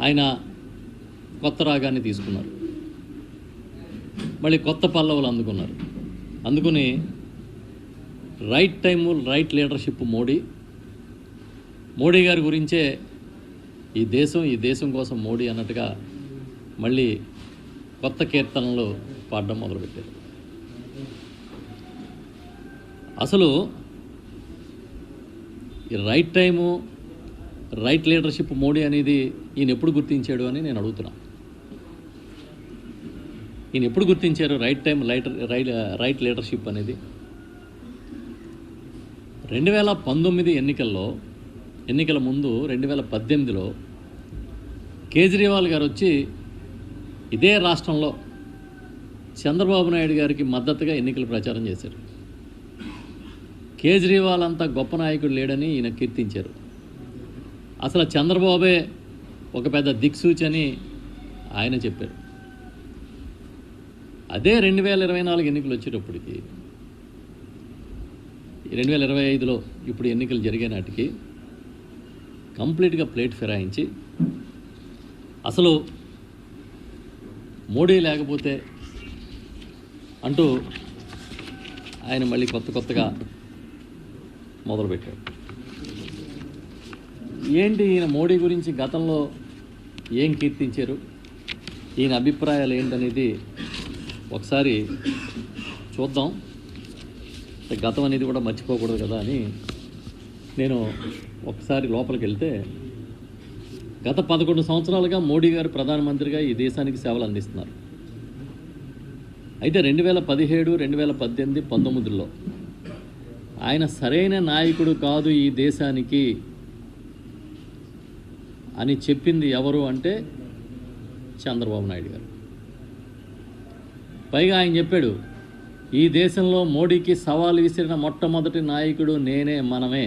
ఆయన కొత్త రాగాన్ని తీసుకున్నారు, మళ్ళీ కొత్త పల్లవులు అందుకుని right time right leadership Modi గారి గురించే ఈ దేశం కోసం మోడీ అన్నట్టుగా మళ్ళీ కొత్త కీర్తనలు పాడడం మొదలుపెట్టారు. అసలు ఈ right time right leadership Modi అనేది ఈయన ఎప్పుడు గుర్తించాడు అని నేను అడుగుతున్నా. ఈయన ఎప్పుడు గుర్తించారు రైట్ టైం రైట్ లీడర్షిప్ అనేది? 2019 ఎన్నికల ముందు 2018లో కేజ్రీవాల్ గారు వచ్చి ఇదే రాష్ట్రంలో చంద్రబాబు నాయుడు గారికి మద్దతుగా ఎన్నికల ప్రచారం చేశారు. కేజ్రీవాల్ అంతా గొప్ప నాయకుడు లేడని ఈయన కీర్తించారు. అసలు చంద్రబాబే ఒక పెద్ద దిక్సూచి అని ఆయన చెప్పారు. అదే 2024 ఎన్నికలు వచ్చేటప్పటికి 2025లో ఇప్పుడు ఎన్నికలు జరిగే నాటికి కంప్లీట్గా ప్లేట్ ఫిరాయించి అసలు మోడీ లేకపోతే అంటూ ఆయన మళ్ళీ కొత్తగా మొదలుపెట్టాడు. ఏంటి ఈయన మోడీ గురించి గతంలో ఏం కీర్తించారు, ఈయన అభిప్రాయాలు ఏంటనేది ఒకసారి చూద్దాం. గతం అనేది కూడా మర్చిపోకూడదు కదా అని నేను ఒకసారి లోపలికి వెళ్తే, గత 11 సంవత్సరాలుగా మోడీ గారు ప్రధానమంత్రిగా ఈ దేశానికి సేవలు అందిస్తున్నారు. అయితే 2017, 2018, 2019లో ఆయన సరైన నాయకుడు కాదు ఈ దేశానికి అని చెప్పింది ఎవరు అంటే చంద్రబాబు నాయుడు గారు. పైగా ఆయన చెప్పాడు, ఈ దేశంలో మోడీకి సవాల్ విసిరిన మొట్టమొదటి నాయకుడు మనమే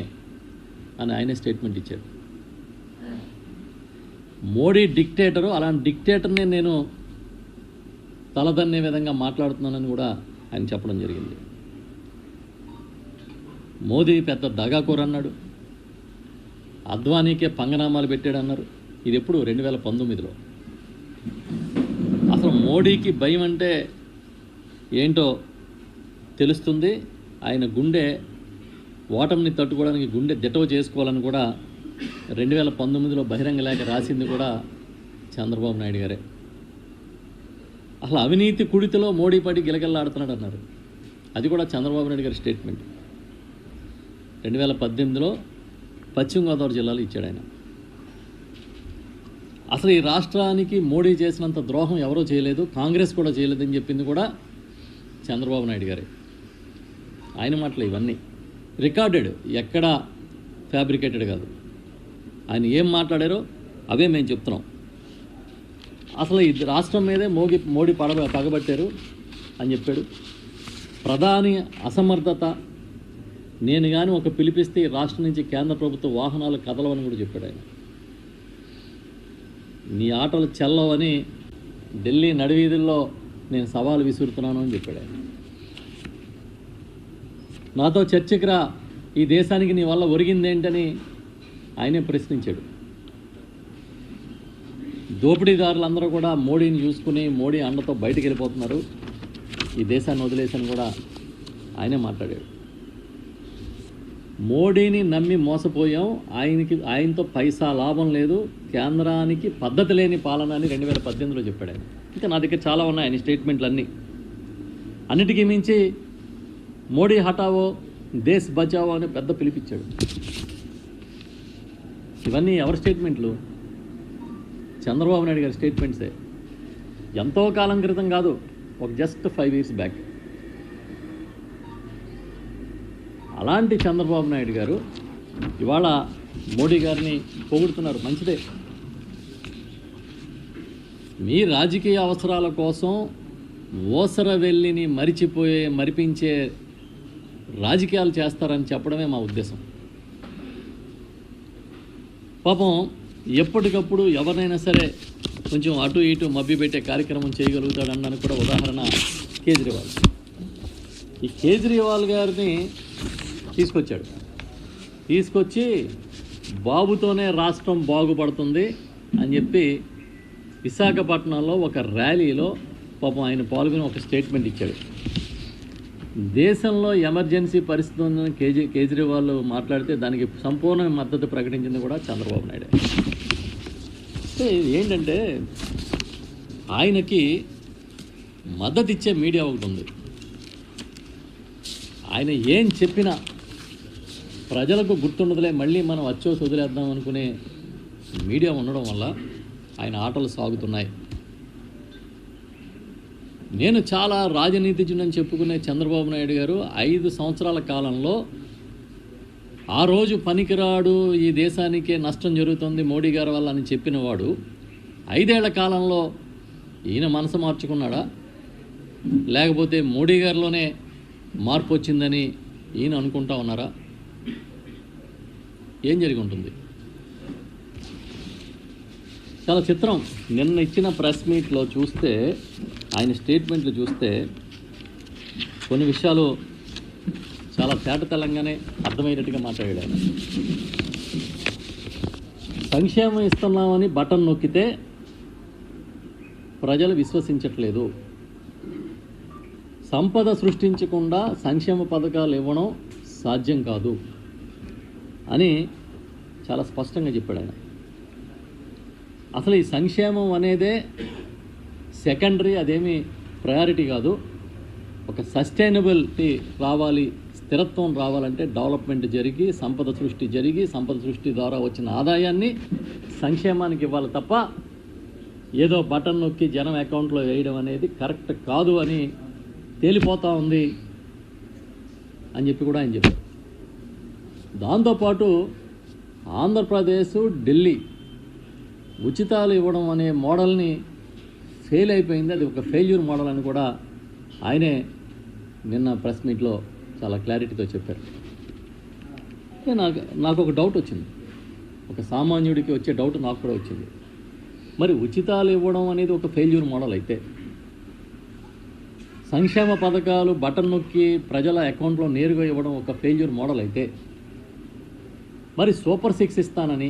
అని ఆయన స్టేట్మెంట్ ఇచ్చాడు. మోడీ డిక్టేటరు, అలాంటి డిక్టేటర్ని నేను తలదన్నే విధంగా మాట్లాడుతున్నానని కూడా ఆయన చెప్పడం జరిగింది. మోదీ పెద్ద దగాకోరు అన్నాడు, అద్వానీకే పంగనామాలు పెట్టాడు అన్నారు. ఇది ఎప్పుడు 2019లో. అసలు మోడీకి భయం అంటే ఏంటో తెలుస్తుంది. ఆయన గుండె ఓటమిని తట్టుకోవడానికి గుండె దిటవ చేసుకోవాలని కూడా 2019లో బహిరంగ లేఖ రాసింది కూడా చంద్రబాబు నాయుడు గారే. అసలు అవినీతి కుడితిలో మోడీ పడి గిలగిల్లాడుతున్నాడు అన్నారు. అది కూడా చంద్రబాబు నాయుడు గారి స్టేట్మెంట్. 2018లో పశ్చిమ గోదావరి జిల్లాలో ఇచ్చాడు ఆయన. అసలు ఈ రాష్ట్రానికి మోడీ చేసినంత ద్రోహం ఎవరో చేయలేదు, కాంగ్రెస్ కూడా చేయలేదని చెప్పింది కూడా చంద్రబాబు నాయుడు గారే. ఆయన మాటలు ఇవన్నీ రికార్డెడ్, ఎక్కడా ఫ్యాబ్రికేటెడ్ కాదు. ఆయన ఏం మాట్లాడారో అవే మేము చెప్తున్నాం. అసలు ఈ రాష్ట్రం మీదే మోడీ పగబట్టారు అని చెప్పాడు. ప్రధాని అసమర్థత, నేను కానీ ఒక పిలిపిస్తే ఈ రాష్ట్రం నుంచి కేంద్ర ప్రభుత్వ వాహనాలు కదలవని కూడా చెప్పాడు ఆయన. నీ ఆటలు చెల్లవని ఢిల్లీ నడివీధుల్లో నేను సవాలు విసురుతున్నాను అని చెప్పాడు ఆయన. నాతో చర్చకి రా, ఈ దేశానికి నీ వల్ల ఒరిగిందేంటని ఆయనే ప్రశ్నించాడు. దోపిడీదారులందరూ కూడా మోడీని చూసుకుని మోడీ అండతో బయటికి వెళ్ళిపోతున్నారు, ఈ దేశాన్ని వదిలేసని కూడా ఆయనే మాట్లాడాడు. మోడీని నమ్మి మోసపోయాం, ఆయనతో పైసా లాభం లేదు, కేంద్రానికి పద్ధతి లేని పాలన అని 2018లో చెప్పాడు ఆయన. ఇంకా నా దగ్గర చాలా ఉన్నాయి ఆయన స్టేట్మెంట్లు అన్నీ. అన్నిటికీ మించి మోడీ హటావో దేశ్ బచావో అని పెద్ద పిలిపించాడు. ఇవన్నీ ఎవరి స్టేట్మెంట్లు? చంద్రబాబు నాయుడు గారి స్టేట్మెంట్సే. ఎంతో కాలం క్రితం కాదు, ఒక జస్ట్ 5 years బ్యాక్. అలాంటి చంద్రబాబు నాయుడు గారు ఇవాళ మోడీ గారిని పొగుడుతున్నారు. మంచిదే. మీ రాజకీయ అవసరాల కోసం ఓసర వెళ్ళిని మరిపించే రాజకీయాలు చేస్తారని చెప్పడమే మా ఉద్దేశం. పాపం ఎప్పటికప్పుడు ఎవరినైనా సరే కొంచెం అటు ఇటు మభ్యపెట్టే కార్యక్రమం చేయగలుగుతాడన్నాను కూడా ఉదాహరణ కేజ్రీవాల్. ఈ కేజ్రీవాల్ గారిని తీసుకొచ్చి బాబుతోనే రాష్ట్రం బాగుపడుతుంది, అని చెప్పి విశాఖపట్నంలో ఒక ర్యాలీలో పాపం ఆయన పాల్గొని ఒక స్టేట్మెంట్ ఇచ్చాడు. దేశంలో ఎమర్జెన్సీ పరిస్థితి ఉందని కేజ్రీవాల్ మాట్లాడితే దానికి సంపూర్ణ మద్దతు ప్రకటించింది కూడా చంద్రబాబు నాయుడు. ఏంటంటే ఆయనకి మద్దతు ఇచ్చే మీడియా ఒకటి ఉంది. ఆయన ఏం చెప్పినా ప్రజలకు గుర్తుండదులే, మళ్ళీ మనం వచ్చేసి వదిలేద్దాం అనుకునే మీడియా ఉండడం వల్ల ఆయన ఆటలు సాగుతున్నాయి. నేను చాలా రాజనీతిజ్ఞుడని చెప్పుకునే చంద్రబాబు నాయుడు గారు 5 సంవత్సరాల కాలంలో ఆ రోజు పనికిరాడు, ఈ దేశానికే నష్టం జరుగుతుంది మోడీ గారి వల్ల అని చెప్పిన వాడు 5 ఏళ్ల కాలంలో ఈయన మనసు మార్చుకున్నాడా, లేకపోతే మోడీ గారిలోనే మార్పు వచ్చిందని ఈయన అనుకుంటా ఉన్నారా? ఏం జరిగి ఉంటుంది? చాలా చిత్రం. నిన్న ఇచ్చిన ప్రెస్ మీట్లో చూస్తే, ఆయన స్టేట్మెంట్లు చూస్తే కొన్ని విషయాలు చాలా తేటతెల్లంగానే అర్థమయ్యేటట్టుగా మాట్లాడాడు ఆయన. సంక్షేమం ఇస్తున్నామని బటన్ నొక్కితే ప్రజలు విశ్వసించట్లేదు, సంపద సృష్టించకుండా సంక్షేమ పథకాలు ఇవ్వడం సాధ్యం కాదు అని చాలా స్పష్టంగా చెప్పాడు ఆయన. అసలు ఈ సంక్షేమం అనేదే సెకండరీ, అదేమీ ప్రయారిటీ కాదు. ఒక సస్టైనబిలిటీ రావాలి, స్థిరత్వం రావాలంటే డెవలప్మెంట్ జరిగి సంపద సృష్టి ద్వారా వచ్చిన ఆదాయాన్ని సంక్షేమానికి ఇవ్వాలి తప్ప ఏదో బటన్ నొక్కి జనం అకౌంట్లో వేయడం అనేది కరెక్ట్ కాదు అని తేలిపోతూ ఉంది అని చెప్పి కూడా ఆయన చెప్పారు. దాంతోపాటు ఆంధ్రప్రదేశ్, ఢిల్లీ ఉచితాలు ఇవ్వడం అనే మోడల్ని ఫెయిల్ అయిపోయింది, అది ఒక ఫెయిల్యూర్ మోడల్ అని కూడా ఆయనే నిన్న ప్రెస్ మీట్లో చాలా క్లారిటీతో చెప్పారు. నాకు ఒక డౌట్ వచ్చింది, ఒక సామాన్యుడికి వచ్చే డౌట్ నాకు కూడా వచ్చింది. మరి ఉచితాలు ఇవ్వడం అనేది ఒక ఫెయిల్యూర్ మోడల్ అయితే, సంక్షేమ పథకాలు బటన్ నొక్కి ప్రజల అకౌంట్లో నేరుగా ఇవ్వడం ఒక ఫెయిల్యూర్ మోడల్ అయితే, మరి సూపర్ 6 ఇస్తానని